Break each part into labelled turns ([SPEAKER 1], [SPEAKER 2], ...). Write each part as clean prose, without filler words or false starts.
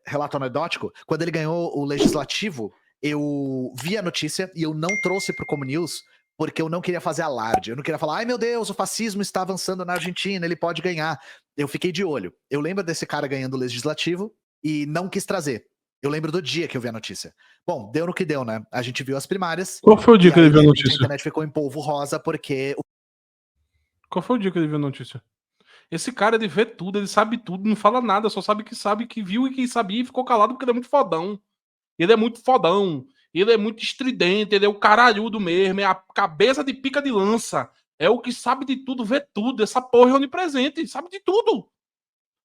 [SPEAKER 1] relato anedótico, quando ele ganhou o legislativo, eu vi a notícia e eu não trouxe pro Como News porque eu não queria fazer alarde. Eu não queria falar, ai meu Deus, o fascismo está avançando na Argentina, ele pode ganhar. Eu fiquei de olho. Eu lembro desse cara ganhando o legislativo e não quis trazer. Eu lembro do dia que eu vi a notícia. Bom, deu no que deu, né? A gente viu as primárias.
[SPEAKER 2] Qual foi o dia que ele viu a
[SPEAKER 1] A
[SPEAKER 2] notícia?
[SPEAKER 1] internet ficou em polvo rosa porque...
[SPEAKER 2] Qual foi o dia que ele viu a notícia? Esse cara, ele vê tudo, ele sabe tudo, não fala nada, só sabe, que viu e que sabia e ficou calado porque ele é muito fodão. Ele é muito fodão. Ele é muito estridente, ele é o caralhudo mesmo, é a cabeça de pica de lança. É o que sabe de tudo, vê tudo. Essa porra é onipresente, sabe de tudo.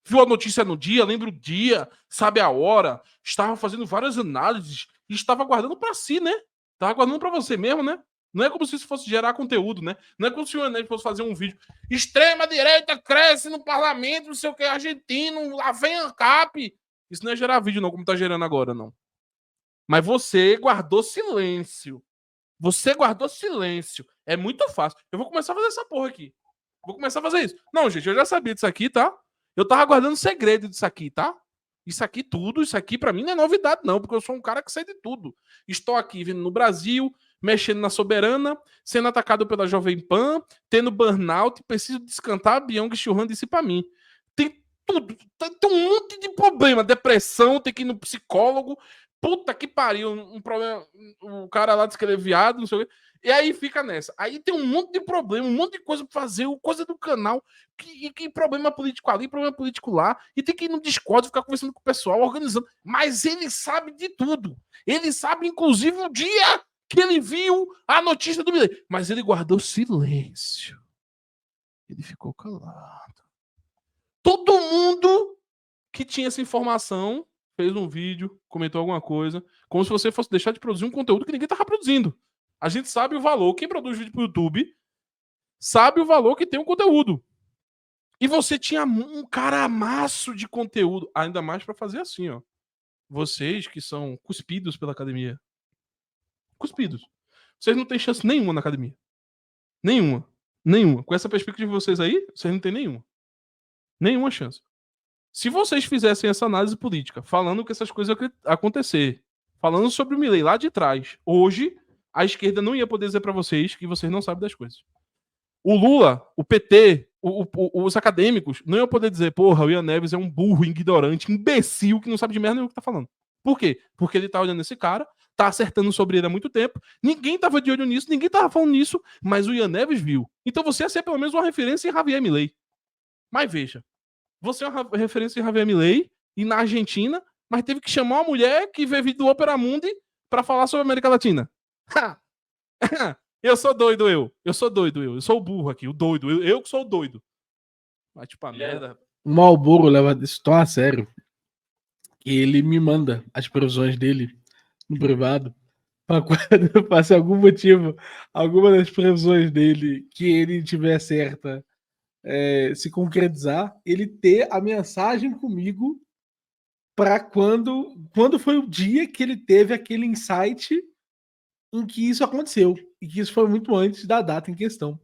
[SPEAKER 2] Viu a notícia no dia, lembra o dia, sabe a hora, estava fazendo várias análises e estava guardando pra si, né? Estava guardando pra você mesmo, né? Não é como se isso fosse gerar conteúdo, né? Não é como se o Enem fosse fazer um vídeo. Extrema-direita cresce no parlamento, não sei o que, argentino, lá vem ANCAP. Isso não é gerar vídeo, não, como tá gerando agora, não. Mas você guardou silêncio. Você guardou silêncio. É muito fácil. Eu vou começar a fazer essa porra aqui. Vou começar a fazer isso. Não, gente, eu já sabia disso aqui, tá? Eu tava guardando segredo disso aqui, tá? Isso aqui pra mim não é novidade, não, porque eu sou um cara que sei de tudo. Estou aqui vindo no Brasil, mexendo na Soberana, sendo atacado pela Jovem Pan, tendo burnout, preciso descantar, Bianca Churran disse pra mim. Tem tudo, tem um monte de problema, depressão, tem que ir no psicólogo, puta que pariu, um problema, o cara lá disse que ele é viado, não sei o quê. E aí fica nessa. Aí tem um monte de problema, um monte de coisa pra fazer, coisa do canal, que problema político ali, problema político lá, e tem que ir no Discord, ficar conversando com o pessoal, organizando. Mas ele sabe de tudo. Ele sabe, inclusive, o dia que ele viu a notícia do Milei. Mas ele guardou silêncio. Ele ficou calado. Todo mundo que tinha essa informação fez um vídeo, comentou alguma coisa, como se você fosse deixar de produzir um conteúdo que ninguém tava produzindo. A gente sabe o valor, quem produz vídeo pro YouTube sabe o valor que tem o conteúdo. E você tinha um caramaço de conteúdo, ainda mais para fazer assim, ó. Vocês que são cuspidos pela academia. Cuspidos. Vocês não têm chance nenhuma na academia. Nenhuma. Nenhuma. Com essa perspectiva de vocês aí, vocês não têm nenhuma. Nenhuma chance. Se vocês fizessem essa análise política, falando que essas coisas iam acontecer, falando sobre o Milei lá de trás, hoje a esquerda não ia poder dizer para vocês que vocês não sabem das coisas. O Lula, o PT, os acadêmicos não iam poder dizer, porra, o Ian Neves é um burro, ignorante, imbecil, que não sabe de merda nenhuma o que tá falando. Por quê? Porque ele tá olhando esse cara, tá acertando sobre ele há muito tempo, ninguém tava de olho nisso, ninguém tava falando nisso, mas o Ian Neves viu. Então você ia ser pelo menos uma referência em Javier Milei. Mas veja, você é uma referência em Javier Milei e na Argentina, mas teve que chamar uma mulher que veio do Opera Mundi para falar sobre a América Latina. Eu sou doido, eu sou doido, eu sou o burro aqui, o doido, eu que sou o doido. Vai tipo a merda.
[SPEAKER 3] O Malboro leva isso tão a sério que ele me manda as previsões dele no privado para quando, se algum motivo, alguma das previsões dele que ele tiver certa se concretizar, ele ter a mensagem comigo para quando foi o dia que ele teve aquele insight em que isso aconteceu e que isso foi muito antes da data em questão.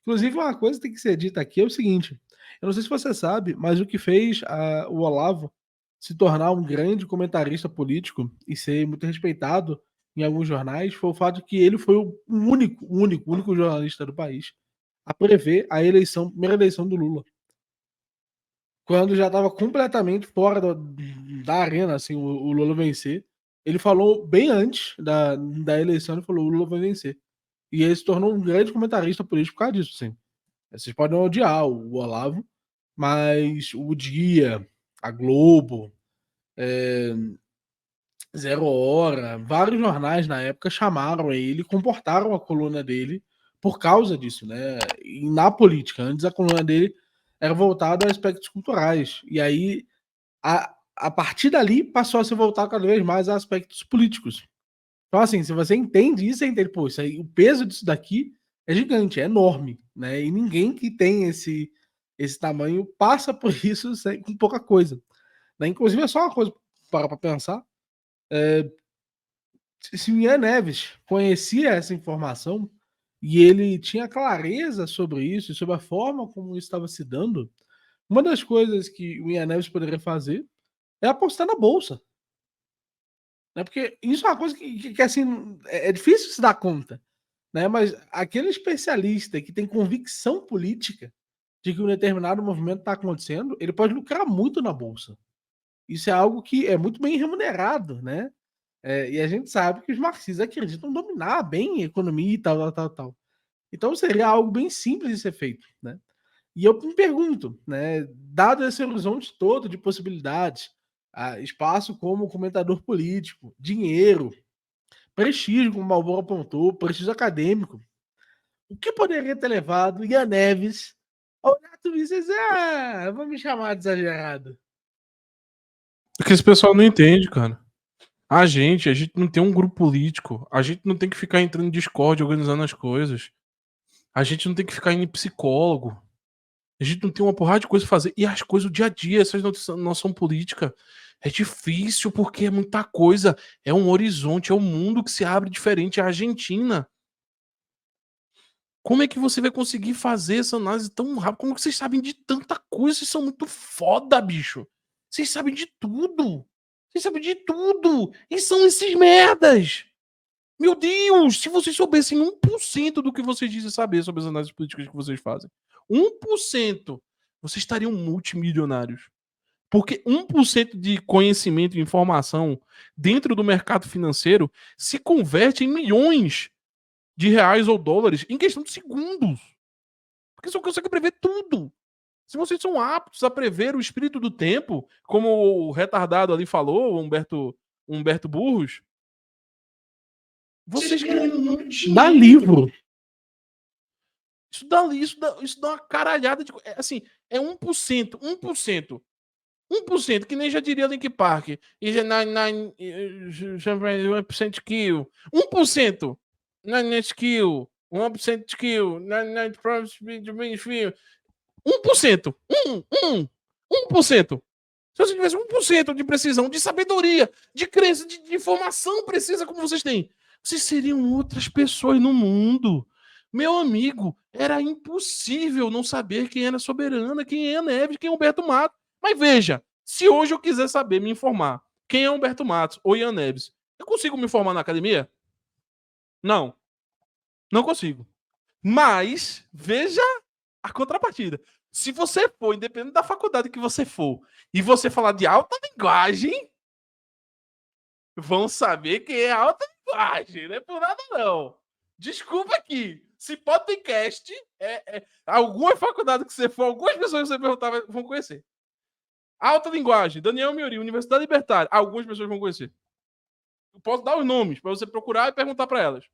[SPEAKER 3] Inclusive, uma coisa que tem que ser dita aqui é o seguinte: eu não sei se você sabe, mas o que fez o Olavo se tornar um grande comentarista político e ser muito respeitado em alguns jornais foi o fato de que ele foi o único jornalista do país a prever a primeira eleição do Lula. Quando já estava completamente fora da arena, assim, o Lula vencer. Ele falou bem antes da eleição, ele falou: o Lula vai vencer. E ele se tornou um grande comentarista político por causa disso, sim. Vocês podem odiar o Olavo, mas o Dia, a Globo, Zero Hora, vários jornais na época chamaram ele, comportaram a coluna dele por causa disso, né? E na política, antes a coluna dele era voltada a aspectos culturais. E aí, a partir dali, passou a se voltar cada vez mais a aspectos políticos. Então, assim, se você entende isso, você entende, pô, isso aí, o peso disso daqui é gigante, é enorme, né? E ninguém que tem esse tamanho passa por isso com pouca coisa. Né? Inclusive, é só uma coisa para pensar. Se o Ian Neves conhecia essa informação e ele tinha clareza sobre isso e sobre a forma como isso estava se dando, uma das coisas que o Ian Neves poderia fazer é apostar na bolsa. Né? Porque isso é uma coisa que assim, é difícil se dar conta. Né? Mas aquele especialista que tem convicção política de que um determinado movimento está acontecendo, ele pode lucrar muito na bolsa. Isso é algo que é muito bem remunerado, né? E a gente sabe que os marxistas acreditam dominar bem a economia e tal. Então seria algo bem simples de ser feito, né? E eu me pergunto, né, dado esse horizonte todo de possibilidades, espaço como comentador político, dinheiro, prestígio, como o Balboa apontou, prestígio acadêmico, o que poderia ter levado Ian Neves a olhar tudo isso e dizer, vamos me chamar de exagerado?
[SPEAKER 2] Porque esse pessoal não entende, cara. A gente não tem um grupo político. A gente não tem que ficar entrando em Discord organizando as coisas. A gente não tem que ficar indo em psicólogo. A gente não tem uma porrada de coisa pra fazer. E as coisas do dia a dia, essas noção política, é difícil porque é muita coisa. É um horizonte, é um mundo que se abre diferente. A Argentina. Como é que você vai conseguir fazer essa análise tão rápido? Como que vocês sabem de tanta coisa? Vocês são muito foda, bicho. Vocês sabem de tudo. Vocês sabem de tudo. E são esses merdas. Meu Deus, se vocês soubessem 1% do que vocês dizem saber sobre as análises políticas que vocês fazem, 1%, vocês estariam multimilionários. Porque 1% de conhecimento e informação dentro do mercado financeiro se converte em milhões de reais ou dólares em questão de segundos. Porque você consegue prever tudo. Se vocês são aptos a prever o espírito do tempo, como o retardado ali falou, Humberto Burros, vocês ganham muito dinheiro.
[SPEAKER 3] Dá livro.
[SPEAKER 2] Isso dá uma caralhada de. Assim, é 1%. 1%, que nem já diria Link Park. Is a 1% kill. 1%. 9 kill. 1% kill. 1%. 1%. Se você tivesse 1% de precisão, de sabedoria, de crença, de informação precisa como vocês têm, vocês seriam outras pessoas no mundo. Meu amigo, era impossível não saber quem era Soberana, quem é Neves, quem é Humberto Matos. Mas veja, se hoje eu quiser saber, me informar quem é Humberto Matos ou Ian Neves, eu consigo me informar na academia? Não. Não consigo. Mas, veja a contrapartida. Se você for, independente da faculdade que você for, e você falar de alta linguagem, vão saber que é alta linguagem. Não é por nada, não. Desculpa aqui. Se podcast, alguma faculdade que você for, algumas pessoas que você perguntar vão conhecer. Alta linguagem, Daniel Miori, Universidade Libertária, algumas pessoas vão conhecer. Eu posso dar os nomes para você procurar e perguntar para elas.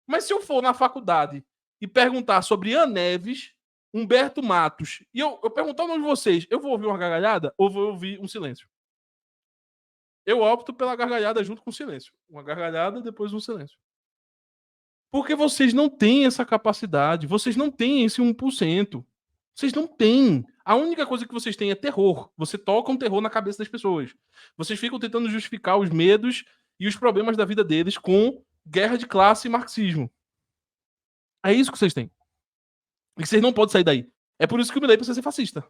[SPEAKER 2] Mas se eu for na faculdade e perguntar sobre Ian Neves, Humberto Matos, e eu perguntar o nome de vocês, eu vou ouvir uma gargalhada ou vou ouvir um silêncio? Eu opto pela gargalhada junto com o silêncio. Uma gargalhada, depois um silêncio. Porque vocês não têm essa capacidade, vocês não têm esse 1%. Vocês não têm. A única coisa que vocês têm é terror. Você toca um terror na cabeça das pessoas. Vocês ficam tentando justificar os medos e os problemas da vida deles com guerra de classe e marxismo. É isso que vocês têm. E vocês não podem sair daí. É por isso que o Milei precisa ser fascista.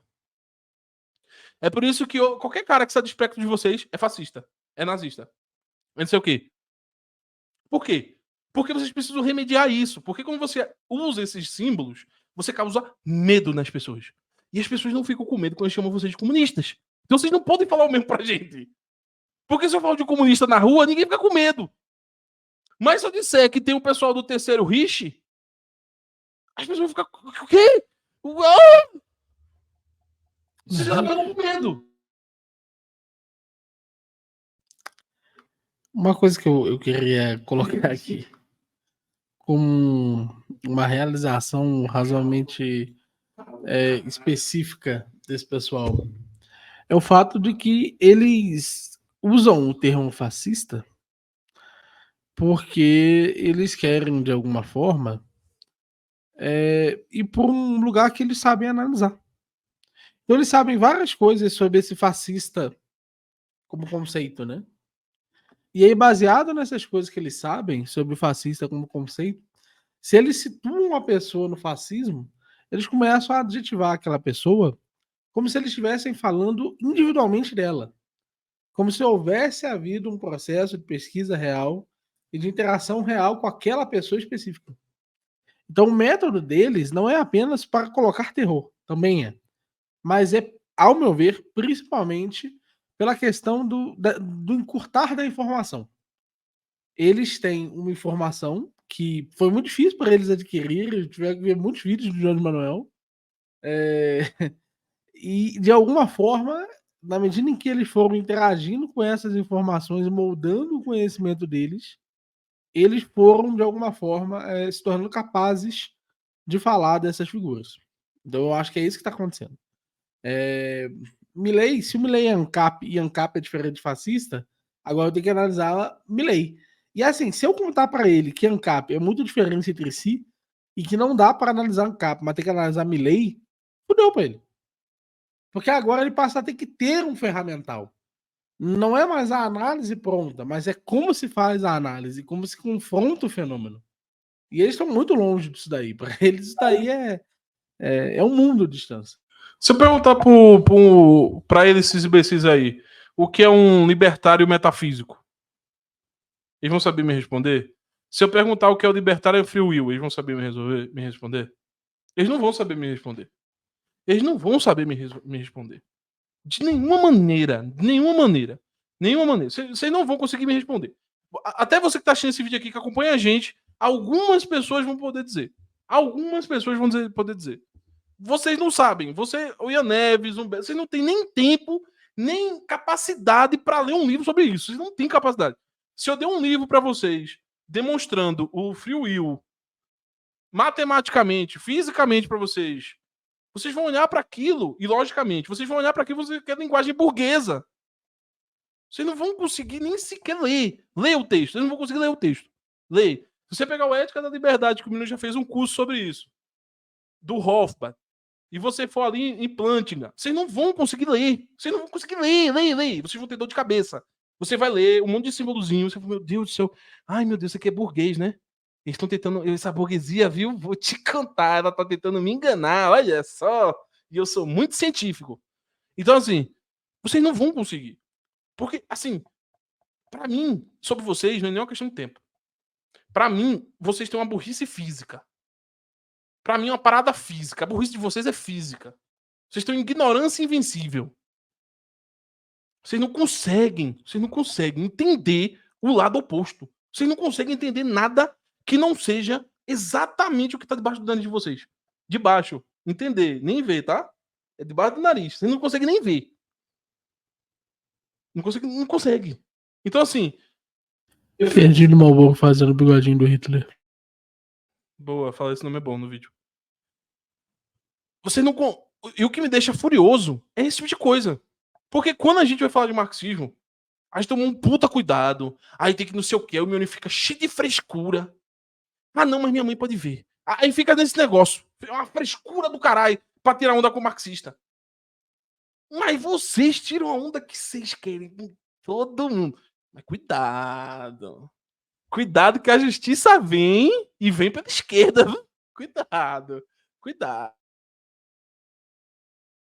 [SPEAKER 2] É por isso que qualquer cara que está desperto de vocês é fascista. É nazista. É não sei o quê. Por quê? Porque vocês precisam remediar isso. Porque quando você usa esses símbolos, você causa medo nas pessoas. E as pessoas não ficam com medo quando chamam vocês de comunistas. Então vocês não podem falar o mesmo pra gente. Porque se eu falo de comunista na rua, ninguém fica com medo. Mas se eu disser que tem o pessoal do terceiro Reich, as pessoas vão ficar... O quê? Vocês já ficam com medo.
[SPEAKER 3] Uma coisa que eu queria colocar aqui como uma realização razoavelmente específica desse pessoal é o fato de que eles usam o termo fascista porque eles querem, de alguma forma, ir por um lugar que eles sabem analisar. Então eles sabem várias coisas sobre esse fascista como conceito, né? E aí, baseado nessas coisas que eles sabem sobre o fascista como conceito, se eles situam uma pessoa no fascismo, eles começam a adjetivar aquela pessoa como se eles estivessem falando individualmente dela. como se houvesse havido um processo de pesquisa real e de interação real com aquela pessoa específica. Então, o método deles não é apenas para colocar terror, também é, mas é, ao meu ver, principalmente pela questão do encurtar da informação. Eles têm uma informação que foi muito difícil para eles adquirirem, tiveram que ver muitos vídeos do Jones Manuel, e de alguma forma, na medida em que eles foram interagindo com essas informações e moldando o conhecimento deles, eles foram, de alguma forma, se tornando capazes de falar dessas figuras. Então eu acho que é isso que está acontecendo. Milley, se o Milley é ANCAP e ANCAP é diferente de fascista, agora eu tenho que analisar Milley. E assim, se eu contar para ele que ANCAP é muito diferente entre si e que não dá para analisar ANCAP, mas tem que analisar Milley, fudeu para ele. Porque agora ele passa a ter que ter um ferramental. Não é mais a análise pronta, mas é como se faz a análise, como se confronta o fenômeno. E eles estão muito longe disso daí. Para eles, isso daí é um mundo de distância.
[SPEAKER 2] Se eu perguntar pra eles, esses imbecis aí, o que é um libertário metafísico? Eles vão saber me responder? Se eu perguntar o que é o libertário free will, eles vão saber me responder? Eles não vão saber me responder. Eles não vão saber me responder. De nenhuma maneira. Nenhuma maneira. Nenhuma maneira. Vocês não vão conseguir me responder. Até você que tá assistindo esse vídeo aqui, que acompanha a gente, algumas pessoas vão poder dizer. Algumas pessoas vão poder dizer. Vocês não sabem. O Ian Neves, vocês não têm nem tempo, nem capacidade para ler um livro sobre isso. Vocês não têm capacidade. Se eu der um livro para vocês demonstrando o free will matematicamente, fisicamente para vocês, vocês vão olhar para aquilo e, logicamente, vocês vão olhar para aquilo que é linguagem burguesa. Vocês não vão conseguir nem sequer ler o texto. Vocês não vão conseguir ler o texto. Ler. Se você pegar o Ética da Liberdade, que o menino já fez um curso sobre isso, do Hofbauer, e você for ali em Plantinga, vocês não vão conseguir ler. Vocês não vão conseguir ler. Vocês vão ter dor de cabeça. Você vai ler um monte de símbolozinho. Você fala, meu Deus do céu. Ai, meu Deus, isso aqui é burguês, né? Eles estão tentando... Essa burguesia, viu? Vou te cantar. Ela tá tentando me enganar. Olha só. E eu sou muito científico. Então, assim, vocês não vão conseguir. Porque, assim, pra mim, sobre vocês, não é nem uma questão de tempo. Pra mim, vocês têm uma burrice física. Pra mim é uma parada física. A burrice de vocês é física. Vocês estão em ignorância invencível. Vocês não conseguem entender o lado oposto. Vocês não conseguem entender nada que não seja exatamente o que está debaixo do nariz de vocês. Debaixo. Entender. Nem ver, tá? É debaixo do nariz. Vocês não conseguem nem ver. Não consegue. Então, assim...
[SPEAKER 3] Ferdinando Malboro fazendo o bigodinho do Hitler.
[SPEAKER 2] Boa, fala esse nome é bom no vídeo. Você não... E o que me deixa furioso é esse tipo de coisa. Porque quando a gente vai falar de marxismo, a gente toma um puta cuidado. Aí tem que não sei o que, o meu fica cheio de frescura. Ah, não, mas minha mãe pode ver. Aí fica nesse negócio. Uma frescura do caralho pra tirar onda com o marxista. Mas vocês tiram a onda que vocês querem com todo mundo. Mas cuidado. Cuidado que a justiça vem e vem pela esquerda. Cuidado.